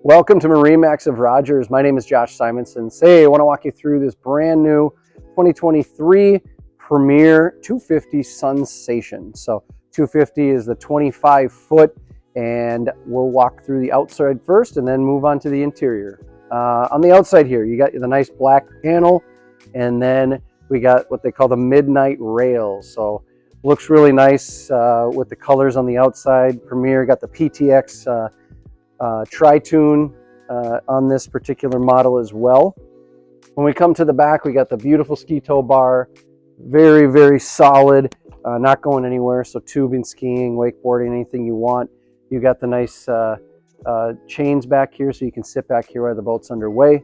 Welcome to MarineMax of Rogers. My name is Josh Simonson. Say, I want to walk you through this brand new 2023 Premier 250 Sunsation. So 250 is the 25 foot, and we'll walk through the outside first and then move on to the interior. On the outside here, you got the nice black panel, and then we got what they call the midnight rails. So looks really nice with the colors on the outside. Premier got the PTX tri-tune on this particular model as well. When we come to the back, we got the beautiful ski tow bar, very solid, not going anywhere. So tubing, skiing, wakeboarding, anything you want. You got the nice chains back here, so you can sit back here while the boat's underway.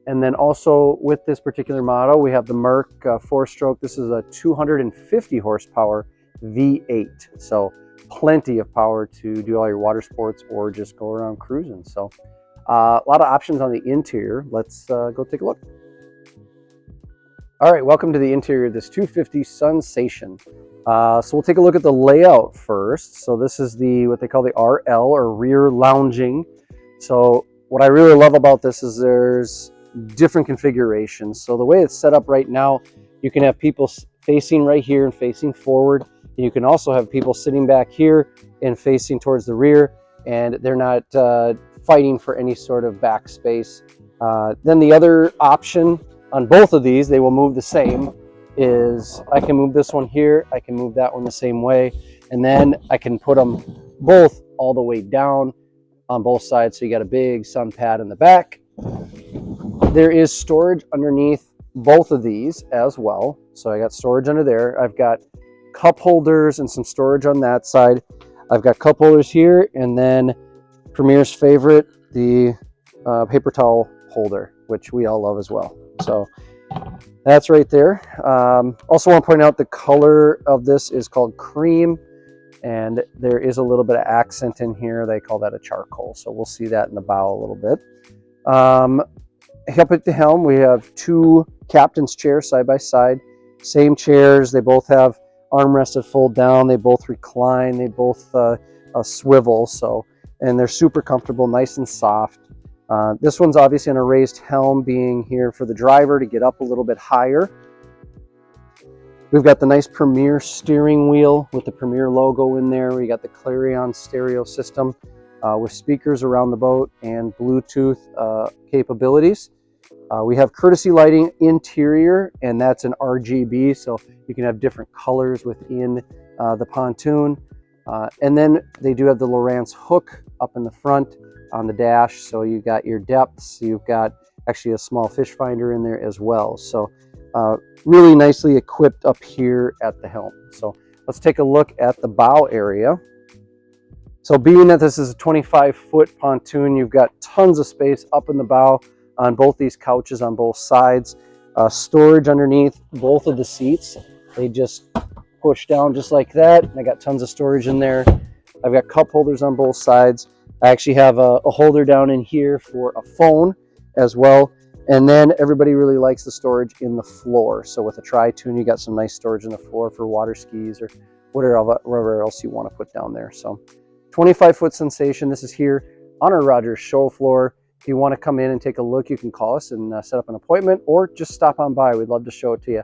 And then also with this particular model, we have the Merc 4-stroke. This is a 250 horsepower V8. So plenty of power to do all your water sports or just go around cruising. So a lot of options on the interior. Let's go take a look. All right, welcome to the interior of this 250 Sunsation. So we'll take a look at the layout first. So this is what they call the RL, or rear lounging. So what I really love about this is there's different configurations. So the way it's set up right now, you can have people facing right here and facing forward. You can also have people sitting back here and facing towards the rear, and they're not fighting for any sort of back space. Then the other option on both of these, they will move the same, is I can move this one here, I can move that one the same way, and then I can put them both all the way down on both sides. So you got a big sun pad in the back. There is storage underneath both of these as well. So I got storage under there. I've got cup holders and some storage on that side. I've got cup holders here, and then Premier's favorite, the paper towel holder, which we all love as well. So that's right there. Also want to point out the color of this is called cream, and there is a little bit of accent in here. They call that a charcoal. So we'll see that in the bow a little bit. Up at the helm, we have two captain's chairs side by side. Same chairs. They both have armrested fold down, they both recline, they both swivel, so, and they're super comfortable, nice and soft. This one's obviously on a raised helm, being here for the driver to get up a little bit higher. We've got the nice Premier steering wheel with the Premier logo in there. We got the Clarion stereo system with speakers around the boat and Bluetooth capabilities. We have courtesy lighting interior, and that's an RGB, so you can have different colors within the pontoon. And then they do have the Lowrance hook up in the front on the dash, so you got your depths. You've got actually a small fish finder in there as well. So really nicely equipped up here at the helm. So let's take a look at the bow area. So being that this is a 25-foot pontoon, you've got tons of space up in the bow on both these couches on both sides. Storage underneath both of the seats. They just push down just like that. And I got tons of storage in there. I've got cup holders on both sides. I actually have a holder down in here for a phone as well. And then everybody really likes the storage in the floor. So with a tri-tune, you got some nice storage in the floor for water skis or whatever else you want to put down there. So 25-foot Sunsation. This is here on our Rogers show floor. If you want to come in and take a look, you can call us and set up an appointment, or just stop on by. We'd love to show it to you.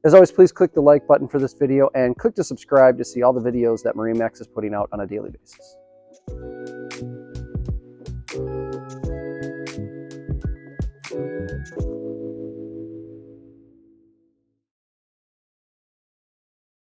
As always, please click the like button for this video and click to subscribe to see all the videos that MarineMax is putting out on a daily basis.